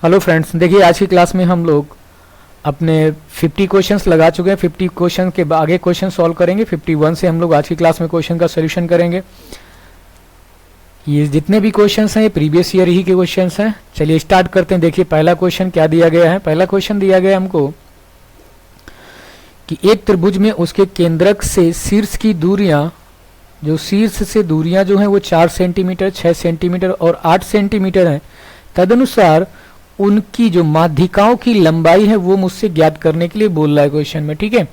Hello friends, देखिए आज की क्लास में हम लोग अपने 50 क्वेश्चंस लगा चुके हैं। 50 क्वेश्चन के आगे क्वेश्चन सॉल्व करेंगे। 51 से हम लोग आज की क्लास में क्वेश्चन का सोल्यूशन करेंगे। ये जितने भी क्वेश्चंस हैं ये प्रीवियस ईयर ही के क्वेश्चंस हैं। चलिए स्टार्ट करते हैं। देखिए पहला क्वेश्चन क्या दिया गया है। पहला क्वेश्चन दिया गया है हमको कि एक त्रिभुज में उसके केंद्रक से शीर्ष की दूरियां, जो शीर्ष से दूरियां जो हैं वो 4 सेंटीमीटर, 6 सेंटीमीटर और 8 सेंटीमीटर हैं। तदनुसार उनकी जो माध्यिकाओं की लंबाई है वो मुझसे ज्ञात करने के लिए बोल रहा है क्वेश्चन में। ठीक है,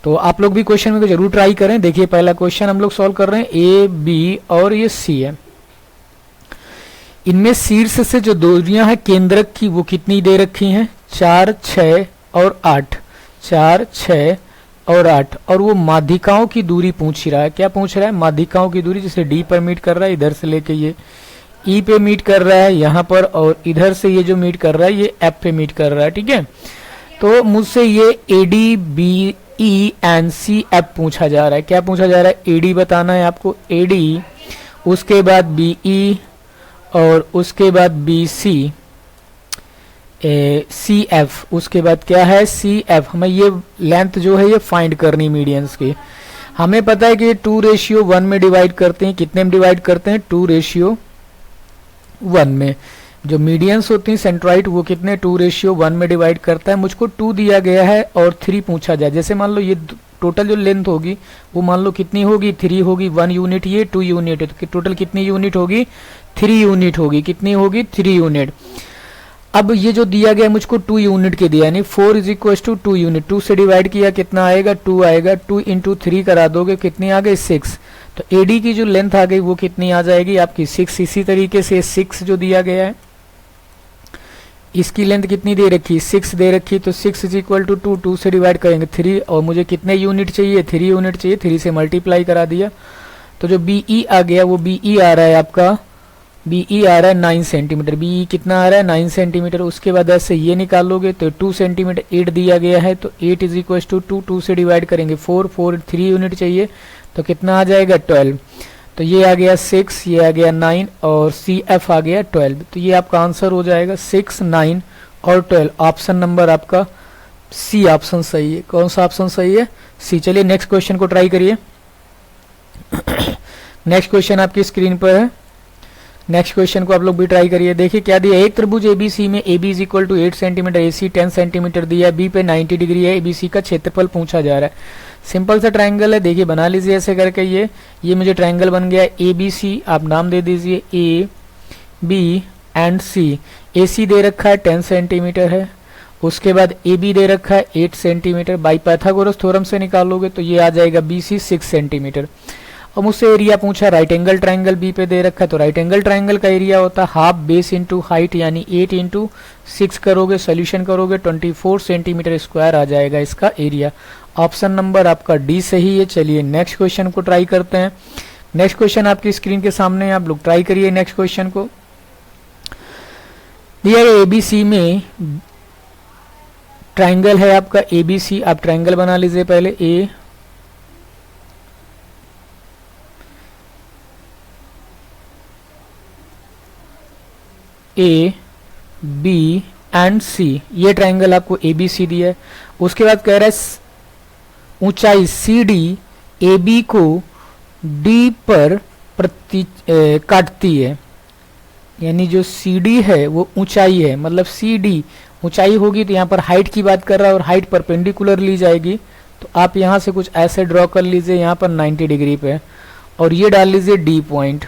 तो आप लोग भी क्वेश्चन में जरूर ट्राई करें। देखिए पहला क्वेश्चन हम लोग सॉल्व कर रहे हैं। ए, बी और ये सी है। इनमें शीर्ष से जो दूरियां हैं केंद्रक की वो कितनी दे रखी हैं? 4, 6 और 8। 4, 6 और 8। और वो माध्यिकाओं की दूरी पूछ रहा है। क्या पूछ रहा है? माध्यिकाओं की दूरी। जैसे डी पर मीट कर रहा है, इधर से लेके ये ई पे मीट कर रहा है यहाँ पर, और इधर से ये जो मीट कर रहा है ये एफ पे मीट कर रहा है। ठीक है, तो मुझसे ये A D, B, E and C F पूछा जा रहा है। क्या पूछा जा रहा है? ए डी बताना है आपको, ए डी, उसके बाद बी ई और उसके बाद बी सी, सी एफ, उसके बाद क्या है? C F. हमें ये लेंथ जो है ये फाइंड करनी मीडियंस की। हमें पता है कि 2:1 में डिवाइड करते हैं। कितने में डिवाइड करते हैं? 2:1 में। जो मीडियंस होती हैं सेंट्रॉइड वो कितने? 2:1 में डिवाइड करता है। मुझको 2 दिया गया है और 3 पूछा जाए। जैसे मान लो ये टोटल जो लेंथ होगी वो मान लो कितनी होगी? 3 होगी। 1 यूनिट ये, 2 यूनिट, तो टोटल कितनी यूनिट होगी? 3 यूनिट होगी। कितनी होगी? 3 यूनिट। अब ये जो दिया गया मुझको 2 यूनिट के दिया, यानी 4 इज इक्वल टू 2 यूनिट। 2 से डिवाइड किया कितना आएगा? 2 आएगा। 2 इंटू 3 करा दोगे कितनी आ गई? 6। तो एडी की जो लेंथ आ गई वो कितनी आ जाएगी आपकी? 6। इसी तरीके से 6 जो दिया गया है इसकी लेंथ कितनी दे रखी? 6 दे रखी। तो 6 इज इक्वल टू 2। 2 से डिवाइड करेंगे 3, और मुझे कितने यूनिट चाहिए? 3 यूनिट चाहिए। 3 से मल्टीप्लाई करा दिया तो जो बी ई आ गया वो बी ई आ रहा है आपका, बी ई आ रहा है 9 सेंटीमीटर। बी ई कितना आ रहा है? 9 सेंटीमीटर। उसके बाद ऐसे ये निकालोगे तो 2 सेंटीमीटर 8 दिया गया है, तो 8 इज इक्वल टू 2। 2 से डिवाइड करेंगे 4, 3 यूनिट चाहिए तो कितना आ जाएगा? 12। तो ये आ गया 6, ये आ गया 9 और सी एफ आ गया 12। तो ये आपका आंसर हो जाएगा 6, 9 और 12। ऑप्शन नंबर आपका सी ऑप्शन सही है। कौन सा ऑप्शन सही है? सी। चलिए नेक्स्ट क्वेश्चन को ट्राई करिए। नेक्स्ट क्वेश्चन आपकी स्क्रीन पर है। नेक्स्ट क्वेश्चन को आप लोग भी ट्राई करिए। देखिए क्या दिया? एक त्रिभुज एबीसी में A B is equal to 8 centimetre, A C 10 centimetre दिया है, बी पे 90 डिग्री है, एबीसी का क्षेत्रफल पूछा जा रहा है। सिंपल सा ट्रायंगल है। देखिए बना लीजिए ऐसे करके। ये मुझे ट्रायंगल बन गया ए बी सी। आप नाम दे दीजिए ए बी एंड सी। ए सी दे रखा है 10 सेंटीमीटर है, उसके बाद ए बी दे रखा है 8 सेंटीमीटर। बाई पाइथागोरस थ्योरम से निकालोगे तो ये आ जाएगा बी सी 6 सेंटीमीटर। और मुझसे एरिया पूछा, राइट एंगल ट्रायंगल बी पे दे रखा है, तो राइट एंगल ट्रायंगल का एरिया होता है हाफ बेस इंटू हाइट, यानी 8 इंटू 6 करोगे, सोल्यूशन करोगे 24 सेंटीमीटर स्क्वायर आ जाएगा इसका एरिया। ऑप्शन नंबर आपका डी सही है। चलिए नेक्स्ट क्वेश्चन को ट्राई करते हैं। नेक्स्ट क्वेश्चन आपकी स्क्रीन के सामने है, आप लोग ट्राई करिए नेक्स्ट क्वेश्चन को। दिया गया एबीसी में ट्रायंगल है आपका एबीसी। आप ट्रायंगल बना लीजिए पहले। ए बी एंड सी, ये ट्रायंगल आपको ए बी सी दिया है। उसके बाद कह रहा है ऊंचाई सी डी ए बी को डी पर काटती है, यानी जो सी डी है वो ऊंचाई है, मतलब सी डी ऊंचाई होगी। तो यहाँ पर हाइट की बात कर रहा है और हाइट परपेंडिकुलर ली जाएगी। तो आप यहाँ से कुछ ऐसे ड्रॉ कर लीजिए यहाँ पर 90 डिग्री पे, और ये डाल लीजिए डी पॉइंट।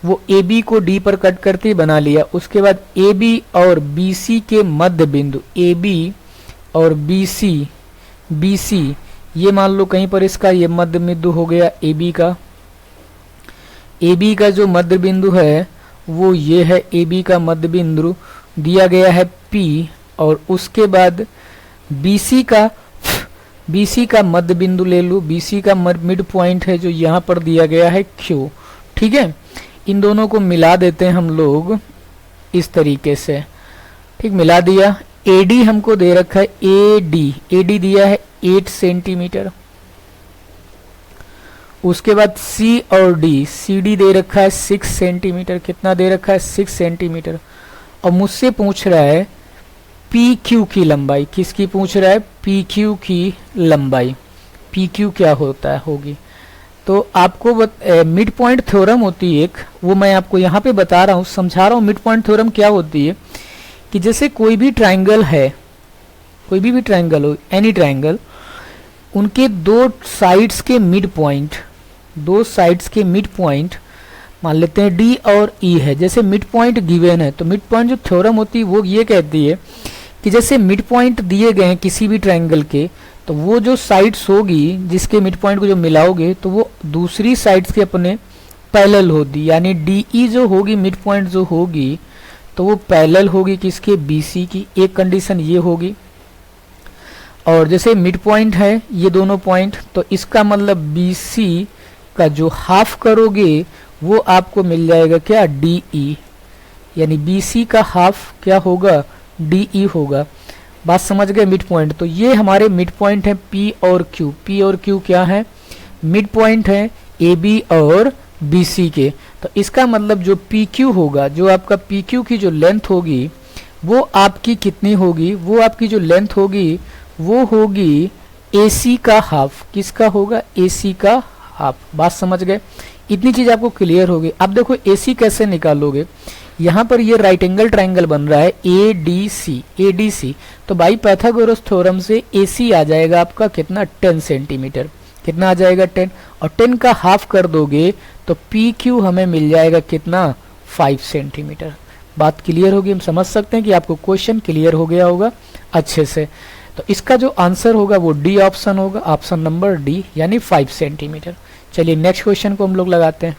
वो ए बी को डी पर कट करते ही बना लिया। उसके बाद ए बी और बी सी के मध्य बिंदु, ए बी और बी सी ये मान लो कहीं पर इसका ये मध्य बिंदु हो गया ए बी का। ए बी का जो मध्य बिंदु है वो ये है। ए बी का मध्य बिंदु दिया गया है पी, और उसके बाद बी सी का मध्य बिंदु ले लो। बी सी का मिड पॉइंट है जो यहाँ पर दिया गया है क्यू। ठीक है, इन दोनों को मिला देते हैं हम लोग इस तरीके से। ठीक, मिला दिया। एडी हमको दे रखा है एडी दिया है 8 सेंटीमीटर। उसके बाद सी और डी, सी डी दे रखा है 6 सेंटीमीटर। कितना दे रखा है? 6 सेंटीमीटर। और मुझसे पूछ रहा है पी क्यू की लंबाई, किसकी पूछ रहा है, पी क्यू की लंबाई, पी क्यू क्या होता है होगी। तो आपको मिड पॉइंट थ्योरम होती है एक, वो मैं आपको यहाँ पे बता रहा हूँ, समझा रहा हूँ। मिड पॉइंट थ्योरम क्या होती है कि जैसे कोई भी ट्राइंगल है, कोई भी ट्राइंगल हो, एनी ट्राइंगल, उनके दो साइड्स के मिड पॉइंट, दो साइड्स के मिड पॉइंट मान लेते हैं डी और ई है। जैसे मिड पॉइंट गिवन है तो मिड पॉइंट जो थ्योरम होती है वो ये कहती है कि जैसे मिड पॉइंट दिए गए हैं किसी भी ट्राइंगल के, तो वो जो साइड्स होगी जिसके मिड पॉइंट को जो मिलाओगे तो वो दूसरी साइड्स के अपने पैरेलल होगी, यानी डी ई जो होगी मिड पॉइंट जो होगी तो वो पैरेलल होगी किसके, बी सी की। एक कंडीशन ये होगी। और जैसे मिड पॉइंट है ये दोनों पॉइंट, तो इसका मतलब बी सी का जो हाफ करोगे वो आपको मिल जाएगा क्या, डी ई, यानी बी सी का हाफ क्या होगा, डी ई होगा। बात समझ गए मिड पॉइंट। तो ये हमारे मिड पॉइंट है पी और क्यू। पी और क्यू क्या है, मिड पॉइंट है ए बी और बी सी के। तो इसका मतलब जो पी क्यू होगा, जो आपका पी क्यू की जो लेंथ होगी वो आपकी कितनी होगी, वो आपकी जो लेंथ होगी वो होगी ए सी का हाफ। किसका होगा, ए सी का हाफ। बात समझ गए, इतनी चीज आपको क्लियर होगी। अब देखो ए सी कैसे निकालोगे, यहाँ पर ये राइट एंगल ट्राइंगल बन रहा है A D C, A D C. तो बाई पाइथागोरस थ्योरम से ए सी आ जाएगा आपका कितना, 10 सेंटीमीटर। कितना आ जाएगा, 10, और 10 का हाफ कर दोगे तो पी क्यू हमें मिल जाएगा कितना, 5 सेंटीमीटर। बात क्लियर होगी, हम समझ सकते हैं कि आपको क्वेश्चन क्लियर हो गया होगा अच्छे से। तो इसका जो आंसर होगा वो डी ऑप्शन होगा, ऑप्शन नंबर डी, यानी 5 सेंटीमीटर। चलिए नेक्स्ट क्वेश्चन को हम लोग लगाते हैं।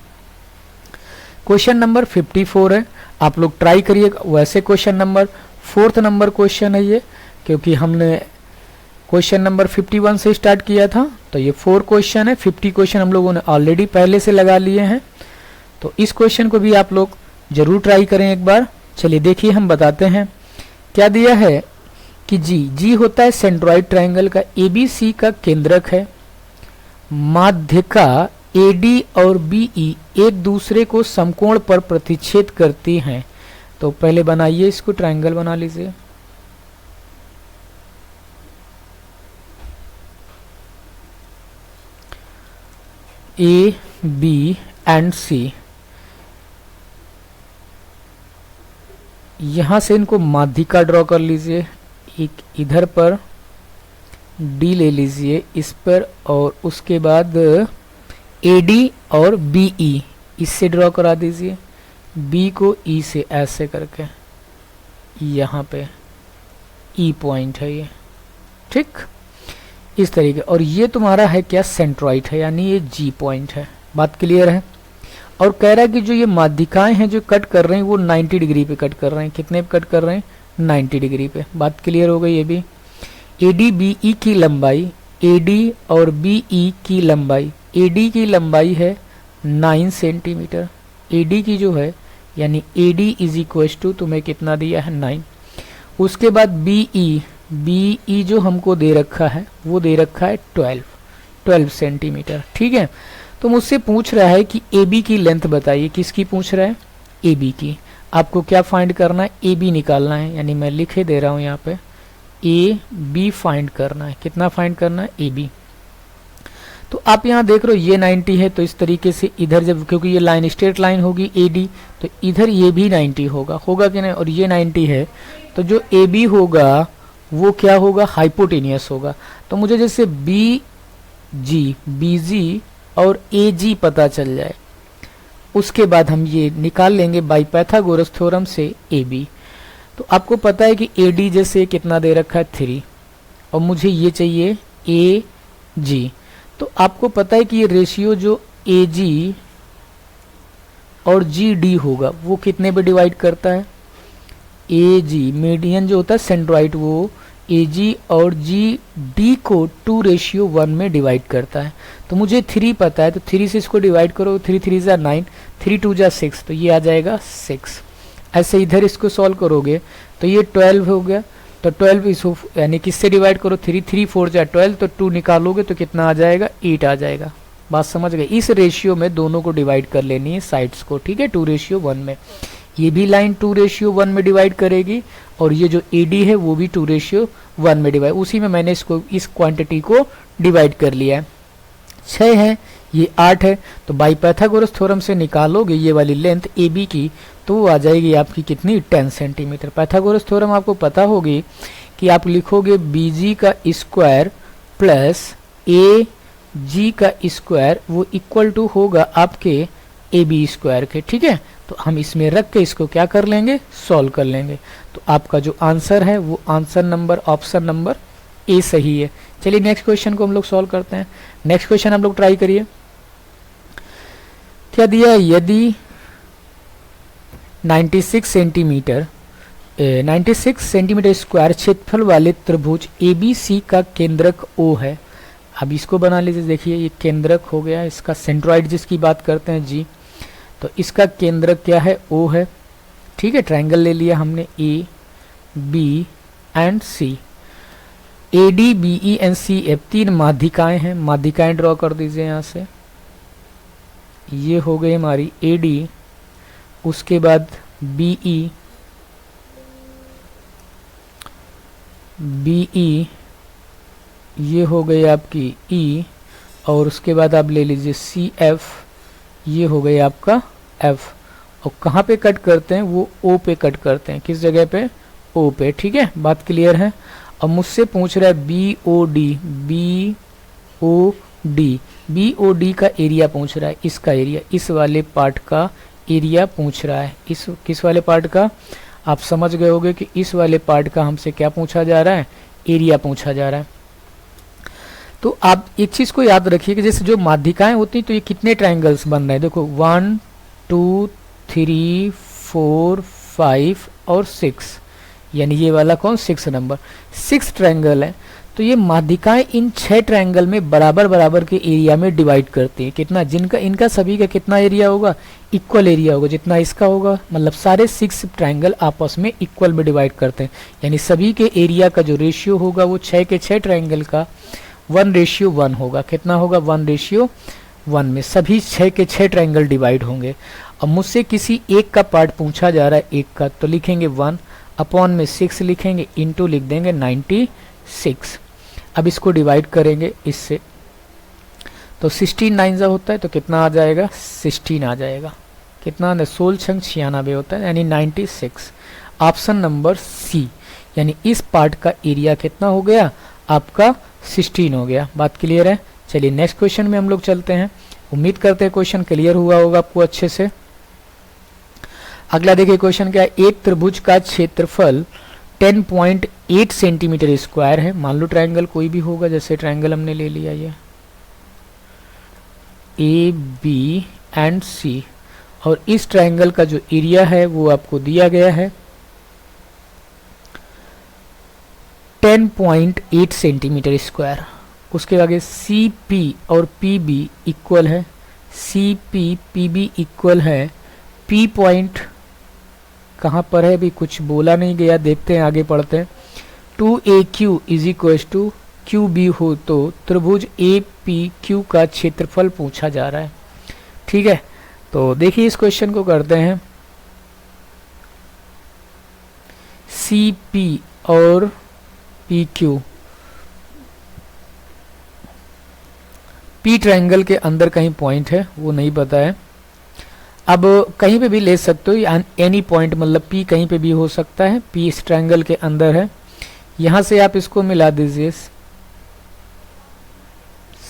क्वेश्चन नंबर 54 है, आप लोग ट्राई करिए। वैसे question number 4th number question है ये, क्योंकि हमने क्वेश्चन नंबर 51 से स्टार्ट किया था, तो ये 4 क्वेश्चन है। 50 क्वेश्चन हम लोगों ने ऑलरेडी पहले से लगा लिए हैं, तो इस क्वेश्चन को भी आप लोग जरूर ट्राई करें एक बार। चलिए देखिए हम बताते हैं क्या दिया है कि जी होता है सेंट्रॉइड ट्राइंगल का, ए बी सी का केंद्रक है, माध्यिका ए डी और बी ई एक दूसरे को समकोण पर प्रतिच्छेद करती हैं। तो पहले बनाइए इसको, ट्राइंगल बना लीजिए। ए बी एंड सी, यहां से इनको माध्यिका ड्रॉ कर लीजिए। एक इधर पर डी ले लीजिए इस पर, और उसके बाद ए डी और बी ई इससे ड्रॉ करा दीजिए। बी को ई से ऐसे करके, यहाँ पे ई पॉइंट है ये, ठीक इस तरीके। और ये तुम्हारा है क्या, सेंट्रॉइड है, यानी ये जी पॉइंट है। बात क्लियर है। और कह रहा है कि जो ये माध्यिकाएं हैं जो कट कर रहे हैं वो 90 डिग्री पे कट कर रहे हैं। कितने पे कट कर रहे हैं, 90 डिग्री पे। बात क्लियर हो गई। ये भी ए डी बी ई की लंबाई, ए डी और बी ई की लंबाई, ए डी की लंबाई है 9 सेंटीमीटर। ए डी की जो है, यानी A D is equal to तुम्हें कितना दिया है, 9। उसके बाद बी ई जो हमको दे रखा है वो दे रखा है 12 सेंटीमीटर, ठीक है। तो मुझसे पूछ रहा है कि ए बी की लेंथ बताइए। किसकी पूछ रहा है, ए बी की। आपको क्या फाइंड करना है, ए बी निकालना है, यानी मैं लिखे दे रहा हूं यहाँ पे ए बी फाइंड करना है। कितना फाइंड करना है, ए बी। तो आप यहाँ देख रहे हो ये 90 है, तो इस तरीके से इधर जब, क्योंकि ये लाइन स्ट्रेट लाइन होगी ए डी, तो इधर ये भी 90 होगा कि नहीं, और ये 90 है, तो जो ए बी होगा वो क्या होगा, हाइपोटेनियस होगा। तो मुझे जैसे बी जी और ए जी पता चल जाए, उसके बाद हम ये निकाल लेंगे बाई पाइथागोरस थ्योरम से ए बी। तो आपको पता है कि ए डी जैसे कितना दे रखा है, 3, और मुझे ये चाहिए ए जी। तो आपको पता है कि ये रेशियो जो ए जी और जी डी होगा वो कितने पे डिवाइड करता है, ए जी मीडियन जो होता है सेंट्रॉइड, वो ए जी और जी डी को 2:1 में डिवाइड करता है। तो मुझे 3 पता है, तो 3 से इसको डिवाइड करो, 3 3 जा 9, 3 2 जा 6, तो ये आ जाएगा 6। ऐसे इधर इसको सॉल्व करोगे तो ये 12 हो गया, तो 12 इसको यानी किससे डिवाइड करो, 3 3 4 जा 12, तो 2 निकालोगे तो कितना आ जाएगा, 8 आ जाएगा। बात समझ गए। इस रेशियो में दोनों को डिवाइड कर लेनी है साइड्स को, ठीक है, 2:1 में। ये भी लाइन 2:1 में डिवाइड करेगी और ये जो AD है वो भी 2:1 में डिवाइड, उसी में मैंने इसको इस क्वांटिटी को डिवाइड कर लिया है। 6 है, ये 8 है, तो बाई पाइथागोरस थ्योरम से निकालोगे ये वाली लेंथ AB की, तो वो आ जाएगी आपकी कितनी, 10 सेंटीमीटर। पाइथागोरस थ्योरम आपको पता होगी कि आप लिखोगे BG का स्क्वायर प्लस AG का स्क्वायर वो इक्वल टू होगा आपके AB स्क्वायर के, ठीक है। तो हम इसमें रख के इसको क्या कर लेंगे, सॉल्व कर लेंगे। तो आपका जो आंसर है वो answer number option number A सही है। चलिए नेक्स्ट क्वेश्चन को हम लोग सॉल्व करते हैं। नेक्स्ट क्वेश्चन हम लोग ट्राई करिए। क्या दिया है, यदि 96 सेंटीमीटर स्क्वायर क्षेत्रफल वाले त्रिभुज ABC का केंद्रक O है। अब इसको बना लीजिए, देखिए ये केंद्रक हो गया, इसका सेंट्रॉइड जिसकी बात करते हैं G, तो इसका केंद्रक क्या है, O है, ठीक है। ट्रायंगल ले लिया हमने A, B and C। AD, BE and CF 3 माध्यिकाएं हैं, माध्यिकाएं ड्रॉ कर दीजिए यहाँ से। ये हो गई हमारी AD, उसके बाद BE, ये हो गई आपकी E, और उसके बाद आप ले लीजिए CF, ये हो गई आपका F। और कहाँ पे कट करते हैं, वो O पे कट करते हैं। किस जगह पे, O पे, ठीक है। बात क्लियर है। अब मुझसे पूछ रहा है BOD का एरिया पूछ रहा है, इसका एरिया, इस वाले पार्ट का एरिया पूछ रहा है। इस किस वाले पार्ट का, आप समझ गए होंगे कि इस वाले पार्ट का हमसे क्या पूछा जा रहा है, एरिया पूछा जा रहा है। तो आप एक चीज को याद रखिए कि जैसे जो माध्यिकाएं होती तो ये कितने ट्रायंगल्स बन रहे हैं, देखो 1 2 3 4 5 और 6, यानी ये वाला कौन, 6 नंबर, 6 ट्रायंगल है। तो ये माध्यिकाएं इन 6 ट्रायंगल में बराबर बराबर के एरिया में डिवाइड करती है। कितना, जिनका इनका सभी का कितना एरिया होगा, इक्वल एरिया होगा जितना इसका होगा, मतलब सारे 6 ट्रायंगल आपस में इक्वल में डिवाइड करते हैं। यानी सभी के एरिया का जो रेशियो होगा वो 6 के 6 ट्रायंगल का 1:1 होगा। कितना होगा, 1:1 में सभी 6 के 6 ट्रायंगल डिवाइड होंगे। अब मुझसे किसी एक का पार्ट पूछा जा रहा है, एक का, तो लिखेंगे 1 अपॉन में 6 लिखेंगे, इनटू लिख देंगे 96। अब इसको डिवाइड करेंगे इससे, तो 16 9 होता है, तो कितना आ जाएगा, 16 आ जाएगा। कितना, 16 96 होता है, यानी 96। ऑप्शन नंबर C, यानी इस पार्ट का एरिया कितना हो गया आपका, 16 हो गया। बात क्लियर है। चलिए नेक्स्ट क्वेश्चन में हम लोग चलते हैं। उम्मीद करते हैं क्वेश्चन क्लियर हुआ होगा आपको अच्छे से। अगला देखिए क्वेश्चन क्या है, एक त्रिभुज का क्षेत्रफल 10.8 सेंटीमीटर स्क्वायर है। मान लो ट्रायंगल कोई भी होगा, जैसे ट्रायंगल हमने ले लिया ये AB एंड C, और इस ट्रायंगल का जो एरिया है वो आपको दिया गया है 10.8 सेंटीमीटर स्क्वायर। उसके आगे CP और PB इक्वल है, CP PB इक्वल है, P पॉइंट कहाँ पर है, अभी कुछ बोला नहीं गया, देखते हैं आगे पढ़ते हैं। 2AQ is equal to QB हो तो त्रिभुज APQ का क्षेत्रफल पूछा जा रहा है, ठीक है। तो देखिए इस क्वेश्चन को करते हैं। CP और PQ, P ट्रायंगल के अंदर कहीं पॉइंट है, वो नहीं पता है। अब कहीं पे भी ले सकते हो, एनी पॉइंट, मतलब P कहीं पे भी हो सकता है। P इस ट्रायंगल के अंदर है, यहाँ से आप इसको मिला दीजिए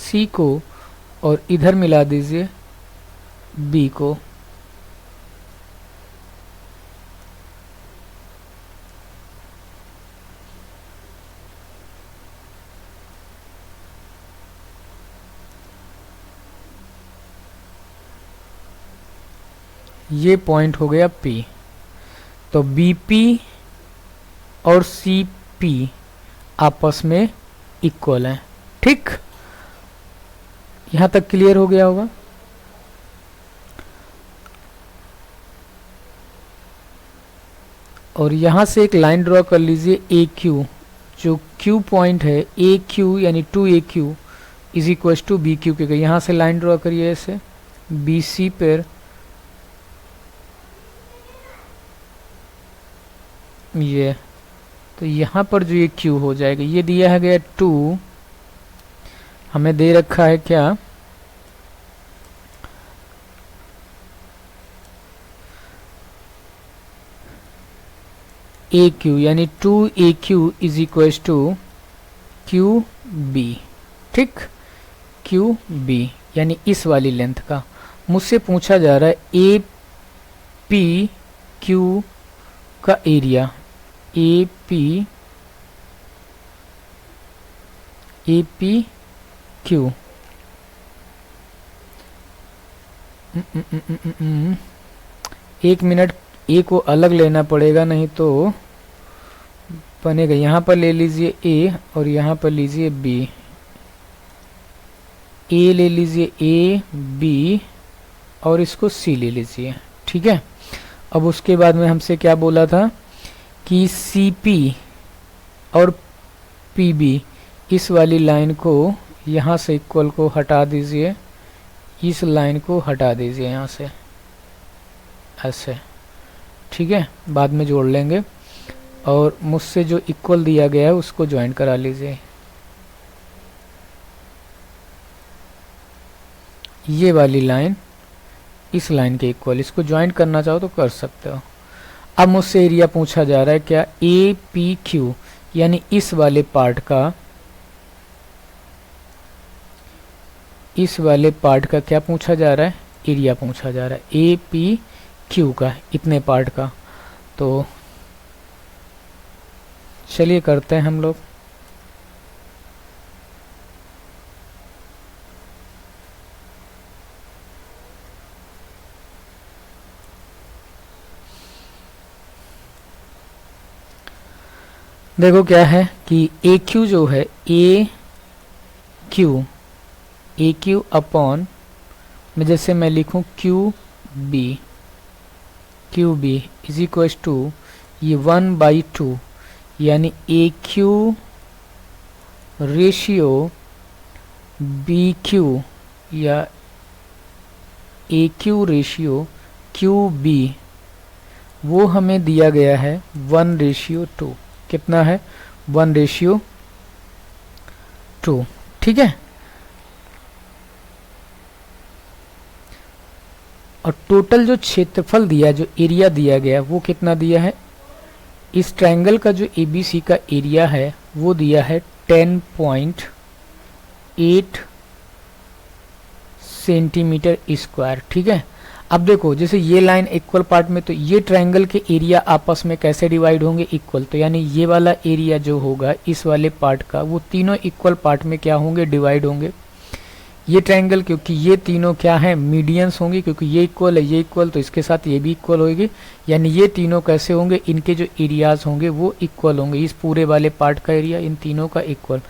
C को, और इधर मिला दीजिए B को। ये पॉइंट हो गया P, तो BP और CP आपस में इक्वल हैं, ठीक। यहां तक क्लियर हो गया होगा। और यहां से एक लाइन ड्रॉ कर लीजिए AQ, जो Q पॉइंट है, AQ यानी 2AQ is equal to BQ के, यहां से लाइन ड्रॉ करिए ऐसे BC पर ये, तो यहाँ पर जो ये Q हो जाएगा, ये दिया है गया 2, हमें दे रखा है क्या, AQ, यानी 2AQ is equal to QB, ठीक, QB यानी इस वाली लेंथ का। मुझसे पूछा जा रहा है APQ का एरिया, APQ, एक मिनट, ए को अलग लेना पड़ेगा नहीं तो बनेगा। यहाँ पर ले लीजिए ए और यहाँ पर लीजिए बी, ए ले लीजिए ए बी और इसको सी ले लीजिए, ठीक है। अब उसके बाद में हमसे क्या बोला था कि सी पी और पी बी, इस वाली लाइन को यहाँ से इक्वल को हटा दीजिए, इस लाइन को हटा दीजिए यहाँ से ऐसे, ठीक है, बाद में जोड़ लेंगे। और मुझसे जो इक्वल दिया गया है उसको ज्वाइन करा लीजिए, ये वाली लाइन इस लाइन के इक्वल, इसको ज्वाइन करना चाहो तो कर सकते हो। अब मुझसे एरिया पूछा जा रहा है क्या, ए पी क्यू, यानी इस वाले पार्ट का, इस वाले पार्ट का क्या पूछा जा रहा है, एरिया पूछा जा रहा है, ए पी क्यू का, इतने पार्ट का। तो चलिए करते हैं हम लोग। देखो क्या है कि ए क्यू जो है, ए क्यू अपॉन में जैसे मैं लिखूं Q B is equal to ये 1/2, यानी A Q ratio B Q या A Q ratio Q B, वो हमें दिया गया है 1:2। कितना है, 1:2, ठीक है। और टोटल जो क्षेत्रफल दिया, जो एरिया दिया गया वो कितना दिया है, इस ट्रायंगल का जो ABC का एरिया है वो दिया है 10.8 सेंटीमीटर स्क्वायर, ठीक है। अब देखो जैसे ये लाइन इक्वल पार्ट में, तो ये ट्रायंगल के एरिया आपस में कैसे डिवाइड होंगे, इक्वल, तो यानी ये वाला एरिया जो होगा इस वाले पार्ट का, वो तीनों इक्वल पार्ट में क्या होंगे, डिवाइड होंगे। ये ट्रायंगल, क्योंकि ये तीनों क्या है, मीडियंस होंगे, क्योंकि ये इक्वल है, ये इक्वल, तो इसके साथ ये भी इक्वल होगी, यानी ये तीनों कैसे होंगे, इनके जो एरियाज होंगे वो इक्वल होंगे, इस पूरे वाले पार्ट का एरिया इन तीनों का इक्वल।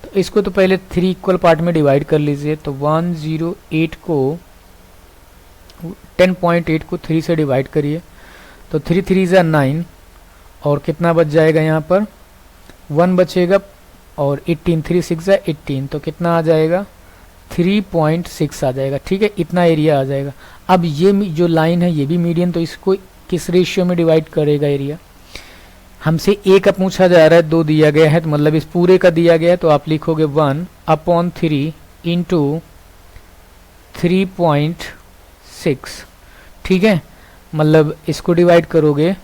तो इसको तो पहले 3 इक्वल पार्ट में डिवाइड कर लीजिए, तो 108 को 10.8 को 3 से डिवाइड करिए, तो 3 3 ज़ा 9, और कितना बच जाएगा, यहाँ पर 1 बचेगा, और 18 3 6 ज़ा 18, तो कितना आ जाएगा, 3.6 आ जाएगा, ठीक है, इतना एरिया आ जाएगा। अब ये जो लाइन है ये भी मीडियन, तो इसको किस रेशियो में डिवाइड करेगा एरिया, हमसे ए का पूछा जा रहा है, 2 दिया गया है, तो मतलब इस पूरे का दिया गया है, तो आप लिखोगे 1/3 इंटू 3.6, ठीक है, मतलब इसको डिवाइड करोगे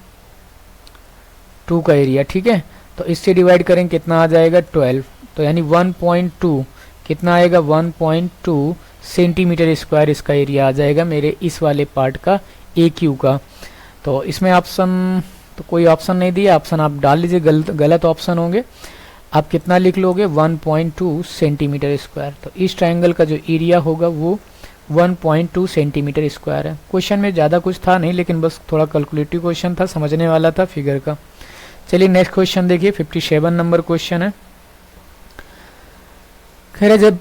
2 का एरिया, ठीक है, तो इससे डिवाइड करेंगे कितना आ जाएगा 12, तो यानी 1.2 कितना आएगा, 1.2 सेंटीमीटर स्क्वायर इसका एरिया आ जाएगा मेरे इस वाले पार्ट का ए क्यू का। तो इसमें ऑप्शन तो कोई ऑप्शन नहीं दिया, ऑप्शन आप डाल लीजिए, गलत ऑप्शन होंगे। आप कितना लिख लोगे, 1.2 सेंटीमीटर स्क्वायर। तो इस ट्रायंगल का जो एरिया होगा वो 1.2 सेंटीमीटर स्क्वायर है। क्वेश्चन में ज़्यादा कुछ था नहीं, लेकिन बस थोड़ा कैलकुलेटिव क्वेश्चन था, समझने वाला था फिगर का। चलिए नेक्स्ट क्वेश्चन देखिए, 57 नंबर क्वेश्चन है। कह रहे जब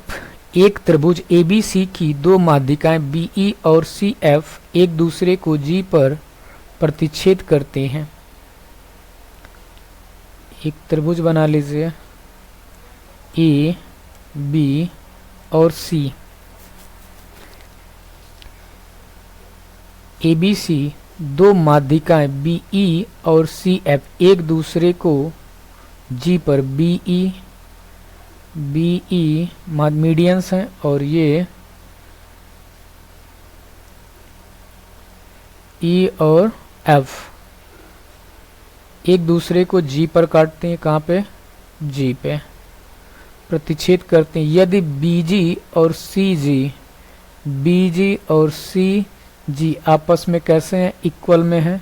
एक त्रिभुज ABC की 2 माध्यिकाएं BE और CF एक दूसरे को G पर प्रतिच्छेद करते हैं। एक त्रिभुज बना लीजिए A, B और C। ABC दो माध्यिकाएं BE और CF एक दूसरे को G पर BE मीडियंस हैं और ये E और F एक दूसरे को G पर काटते हैं। कहाँ पे? G पे प्रतिच्छेद करते हैं। यदि BG और CG आपस में कैसे हैं? इक्वल में हैं।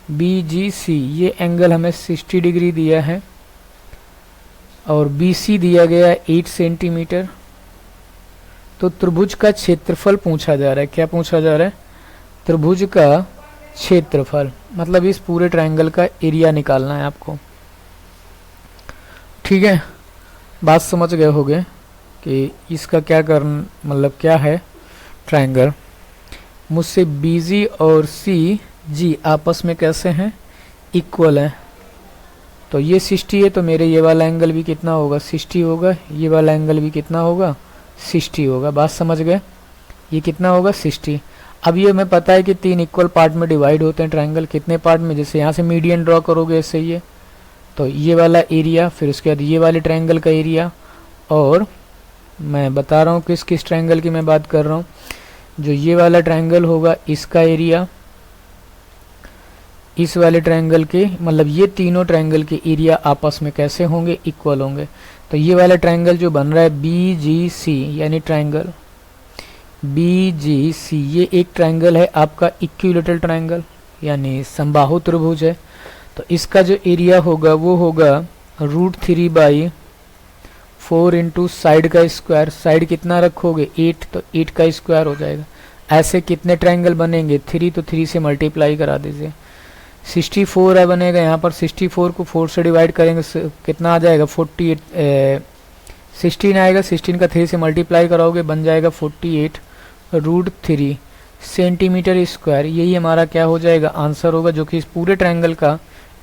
BGC ये एंगल हमें 60 डिग्री दिया है और BC दिया गया है 8 सेंटीमीटर। तो त्रिभुज का क्षेत्रफल पूछा जा रहा है। क्या पूछा जा रहा है? त्रिभुज का क्षेत्रफल, मतलब इस पूरे ट्रायंगल का एरिया निकालना है आपको। ठीक है, बात समझ गए होगे कि इसका क्या मतलब क्या है ट्रायंगल। मुझसे BG और CG आपस में कैसे हैं? इक्वल हैं। तो ये 60 है तो मेरे ये वाला एंगल भी कितना होगा? 60 होगा। ये वाला एंगल भी कितना होगा? 60 होगा। बात समझ गए? ये कितना होगा? 60। अब ये हमें पता है कि 3 इक्वल पार्ट में डिवाइड होते हैं ट्रायंगल। कितने पार्ट में? जैसे यहाँ से मीडियन ड्रॉ करोगे ऐसे ये, तो ये वाला एरिया, फिर उसके बाद ये वाले ट्रायंगल का एरिया, और मैं बता रहा हूँ किस किस ट्रायंगल की मैं बात कर रहा हूँ। जो ये वाला ट्रायंगल होगा इसका एरिया, इस वाले ट्रायंगल के, मतलब ये तीनों ट्रायंगल के एरिया आपस में कैसे होंगे? इक्वल होंगे। तो ये वाला ट्रायंगल जो बन रहा है BGC, यानी ट्रायंगल BGC, ये एक ट्रायंगल है आपका इक्विलेटरल ट्रायंगल, यानी समबाहु त्रिभुज है। तो इसका जो एरिया होगा वो होगा √3/4 इंटू साइड का स्क्वायर। साइड कितना रखोगे? 8, तो 8 का स्क्वायर हो जाएगा। ऐसे कितने ट्रायंगल बनेंगे? 3, तो 3 से मल्टीप्लाई करा दीजिए। 64 है बनेगा। यहाँ पर 64 को 4 से डिवाइड करेंगे कितना आ जाएगा? 48। 16 आएगा। 16 का 3 से मल्टीप्लाई कराओगे बन जाएगा 48√3 सेंटीमीटर स्क्वायर। यही हमारा क्या हो जाएगा? आंसर होगा, जो कि इस पूरे ट्रायंगल का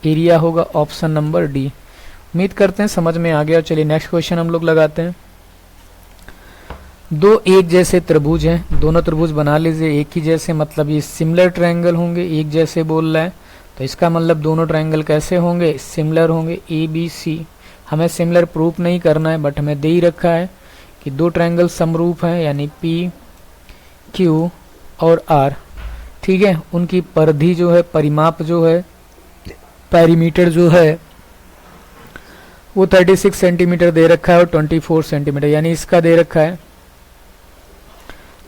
एरिया होगा। Option number D. उम्मीद करते हैं समझ में आ गया। चलिए नेक्स्ट क्वेश्चन हम लोग लगाते हैं। दो एक जैसे त्रिभुज हैं, दोनों त्रिभुज बना लीजिए एक ही जैसे, मतलब ये सिमिलर ट्रायंगल होंगे। एक जैसे बोल रहा है तो इसका मतलब दोनों ट्रायंगल कैसे होंगे? सिमिलर होंगे। ABC हमें सिमिलर प्रूफ नहीं करना है, बट हमें दे ही रखा है कि दो ट्रायंगल समरूप हैं, यानी PQ और R। ठीक है, उनकी परिधि जो है, परिमाप जो है, पेरीमीटर जो है वो 36 सेंटीमीटर दे रखा है और 24 सेंटीमीटर, यानी इसका दे रखा है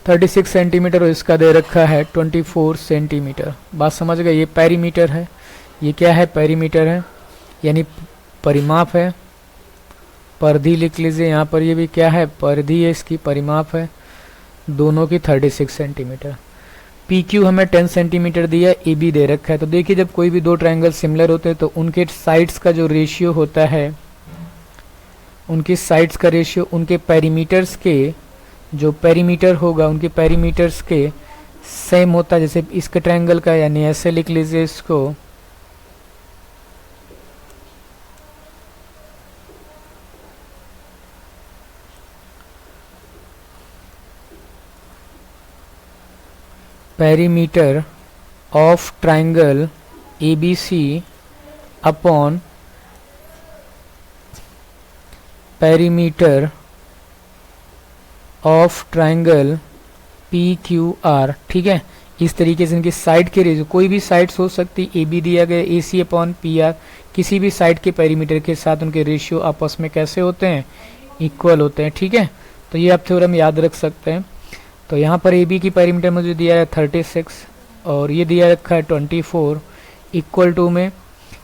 36 सेंटीमीटर और इसका दे रखा है 24 सेंटीमीटर। बात समझ गए? ये पेरीमीटर है, ये क्या है? पेरीमीटर है, यानी परिमाप है। परिधि लिख लीजिए यहाँ पर, ये भी क्या है? परिधि है, इसकी परिमाप है दोनों की 36 सेंटीमीटर। PQ हमें 10 सेंटीमीटर दिया, AB दे रखा है। तो देखिए जब कोई भी दो ट्रायंगल सिमिलर होते हैं तो उनके साइड्स का जो रेशियो होता है, उनके साइड्स का रेशियो उनके पेरीमीटर्स के, जो पेरीमीटर होगा उनके पेरीमीटर्स के सेम होता है। जैसे इसके ट्रायंगल का, यानी ऐसे लिख लीजिए इसको, perimeter of triangle ABC upon perimeter of triangle PQR। ठीक है, इस तरीके से इनकी साइड के रेशियो, कोई भी साइड्स हो सकती, AB दिया गया, AC अपॉन PR, किसी भी साइड के पेरीमीटर के साथ उनके रेशियो आपस में कैसे होते हैं? इक्वल होते हैं। ठीक है, तो ये आप थ्योरम याद रख सकते हैं। तो यहाँ पर AB की पेरीमीटर मुझे दिया है 36 और ये दिया रखा है 24, इक्वल टू में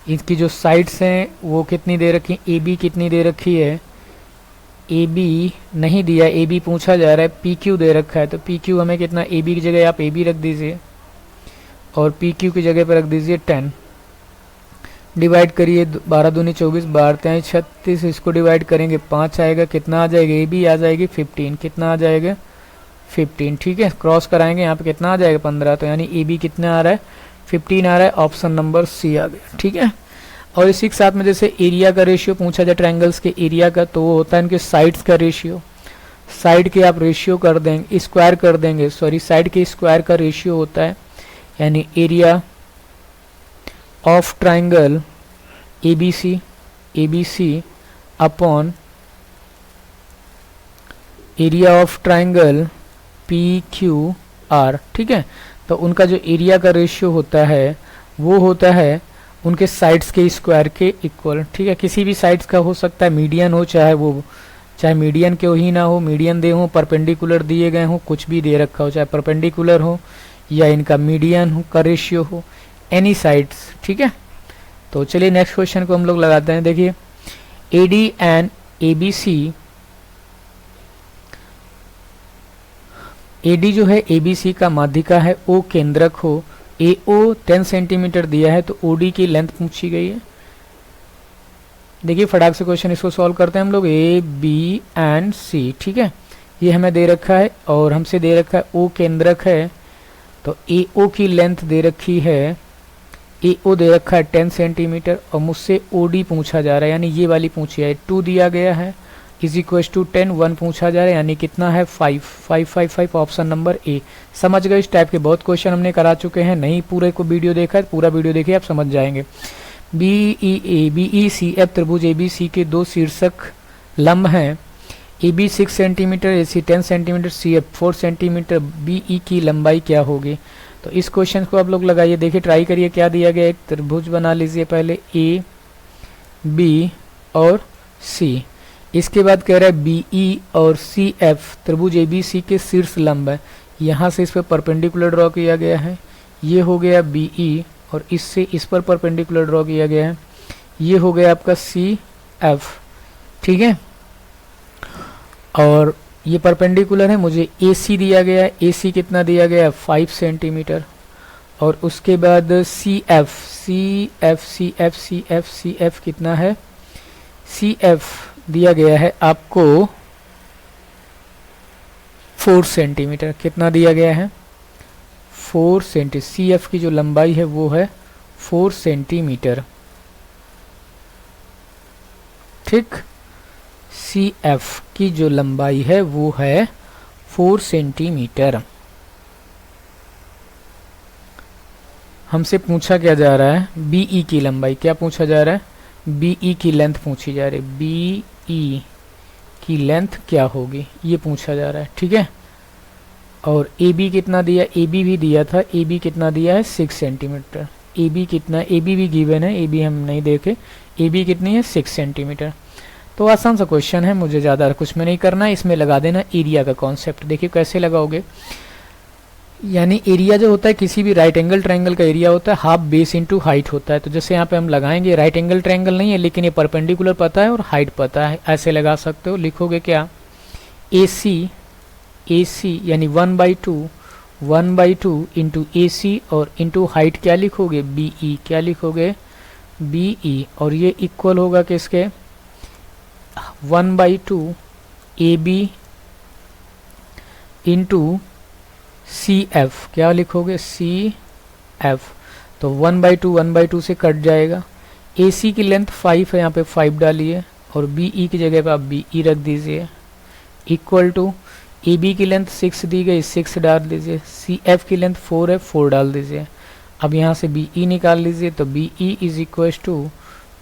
इसकी जो साइड्स हैं वो कितनी दे रखी, AB कितनी दे रखी है? AB नहीं दिया, AB पूछा जा रहा है, PQ दे रखा है। तो PQ हमें कितना, AB की जगह आप AB रख दीजिए और PQ की जगह पर रख दीजिए 10। डिवाइड करिए, 12 दूनी 24, 12 36, इसको डिवाइड करेंगे 5 आएगा, कितना आ जाएगा? AB आ जाएगी 15, कितना आ जाएगा? 15। ठीक है, क्रॉस कराएंगे यहाँ पे कितना आ जाएगा? 15। तो यानी AB कितना आ रहा है? 15 आ रहा है। ऑप्शन नंबर C आ गया। ठीक है, और इसी के साथ में जैसे एरिया का रेशियो पूछा जाए ट्रायंगल्स के एरिया का, तो वो होता है इनके साइड्स का रेशियो। साइड के आप रेशियो कर देंगे, स्क्वायर कर देंगे, सॉरी साइड के स्क्वायर का रेशियो होता है, यानी area of triangle ABC upon area of triangle PQR। ठीक है, तो उनका जो एरिया का रेशियो होता है वो होता है उनके साइड्स के स्क्वायर के इक्वल। ठीक है, किसी भी साइड्स का हो सकता है, मीडियन हो चाहे मीडियन के ही ना हो, मीडियन दे हो, परपेंडिकुलर दिए गए हो, कुछ भी दे रखा हो, चाहे परपेंडिकुलर हो या इनका मीडियन हो का रेशियो हो, एनी साइड्स। ठीक है, तो चलिए नेक्स्ट क्वेश्चन को हम लोग लगाते हैं। देखिए AD एंड ABC, AD जो है ABC का माध्यिका है, O केंद्रक हो, AO 10 सेंटीमीटर दिया है, तो OD की लेंथ पूछी गई है। देखिए फटाक से क्वेश्चन इसको सॉल्व करते हैं हम लोग। A B एंड C, ठीक है, ये हमें दे रखा है और हमसे दे रखा है O केंद्रक है, तो AO की लेंथ दे रखी है, AO दे रखा है 10 सेंटीमीटर और मुझसे OD पूछा जा रहा है, यानी ये वाली पूछी है, 2 दिया गया है इज इक्वल टू 10, 1 पूछा जा रहा है, यानी कितना है 5, 5, 5, 5, ऑप्शन नंबर ए। समझ गए, इस टाइप के बहुत क्वेश्चन हमने करा चुके हैं, नहीं पूरे को वीडियो देखा है, पूरा वीडियो देखिए आप समझ जाएंगे। BECF त्रिभुज ABC के दो शीर्षक लंब हैं, AB 6 centimetre, AC 10 centimetre, CF 4 centimetre, BE की लंबाई क्या होगी? तो इस क्वेश्चन को आप लोग लगाइए, देखिए ट्राई करिए क्या दिया गया। एक त्रिभुज बना लीजिए पहले A, B और C, इसके बाद कह रहा है BE और CF त्रिभुज ABC के शीर्ष लंब है, यहाँ से इस पर परपेंडिकुलर ड्रॉ किया गया है, ये हो गया BE और इससे इस पर परपेंडिकुलर ड्रॉ किया गया है, ये हो गया आपका CF। ठीक है, और ये परपेंडिकुलर है, मुझे AC दिया गया है, AC कितना दिया गया है 5 सेंटीमीटर, और उसके बाद CF, CF, CF, CF, CF कितना है, CF दिया गया है आपको 4 सेंटीमीटर, कितना दिया गया है 4 सेंटीमीटर, CF की जो लंबाई है वो है 4 सेंटीमीटर। ठीक, CF की जो लंबाई है वो है 4 सेंटीमीटर। हमसे पूछा क्या जा रहा है, BE की लंबाई, क्या पूछा जा रहा है, BE की लेंथ पूछी जा रही है, BE की लेंथ क्या होगी ये पूछा जा रहा है। ठीक है, और AB कितना दिया, AB भी दिया था, AB कितना दिया है 6 सेंटीमीटर, AB कितना, AB भी गिवन है, AB हम नहीं देखे, AB कितनी है 6 सेंटीमीटर। तो आसान सा क्वेश्चन है, मुझे ज़्यादा कुछ में नहीं करना है, इसमें लगा देना एरिया का कॉन्सेप्ट। देखिए कैसे लगाओगे, यानी एरिया जो होता है किसी भी राइट एंगल ट्रायंगल का एरिया होता है हाफ बेस इनटू हाइट होता है। तो जैसे यहाँ पे हम लगाएंगे, राइट एंगल ट्रायंगल नहीं है लेकिन ये परपेंडिकुलर पता है और हाइट पता है, ऐसे लगा सकते हो। लिखोगे क्या, AC यानी 1/2 इंटू AC और इंटू हाइट क्या लिखोगे BE, क्या लिखोगे BE, और ये इक्वल होगा किसके 1/2 AB इंटू CF, क्या लिखोगे CF, तो 1/2 से कट जाएगा। AC की लेंथ 5 है, यहाँ पे 5 डालिए और BE की जगह पे आप BE रख दीजिए, इक्वल टू AB की लेंथ 6 दी गई, 6 डाल दीजिए, CF की लेंथ 4 है, 4 डाल दीजिए। अब यहाँ से BE निकाल लीजिए, तो BE is equal to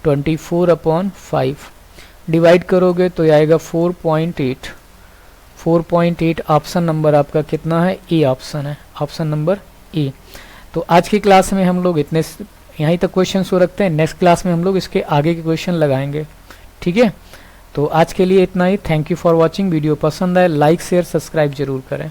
24/5, divide करोगे तो आएगा 4.8। 4.8 ऑप्शन नंबर आपका कितना है, ए ऑप्शन है, ऑप्शन नंबर ए। तो आज की क्लास में हम लोग इतने यहीं तक क्वेश्चन शो रखते हैं, नेक्स्ट क्लास में हम लोग इसके आगे के क्वेश्चन लगाएंगे। ठीक है, तो आज के लिए इतना ही। Thank you for watching. Video पसंद आए लाइक शेयर सब्सक्राइब जरूर करें।